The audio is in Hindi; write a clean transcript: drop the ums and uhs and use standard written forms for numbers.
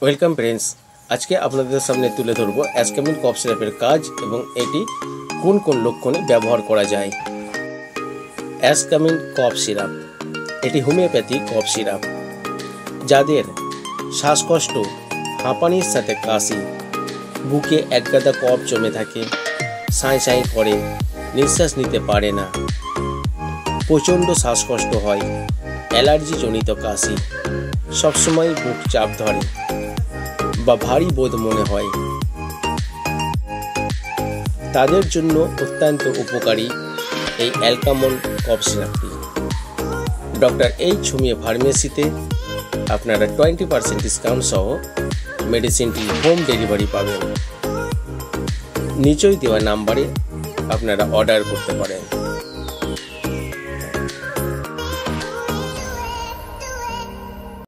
वेलकम फ्रेंड्स, आज के आपनादेर सामने तुले धरब एस्कामिन कफ सिरापेर काज एबं एटी कोन कोन लक्षणे व्यवहार करा जाय। एस्कामिन कफ सिराप एटी होमिओपैथिक कफ सिराप जादेर श्वाসকষ্ট हाँपानिर साथे काशि बुके एक गादा कफ जमे थाके साई साई करे निश्वास निते पारे ना प्रचंड श्वाসকষ্ট हय एलार्जी जनित काशि सब समय बुक चाप धरे বা ভারী বোধ মনে হয় তাদের জন্য অত্যন্ত উপকারী এই অ্যালকামন কফ সিরাপটি। ডক্টর এইচ হোমিও ফার্মেসিতে আপনারা 20% ডিসকাউন্ট সহ মেডিসিনটি হোম ডেলিভারি পাবেন। নিচেই দেওয়া নম্বরে আপনারা অর্ডার করতে পারেন।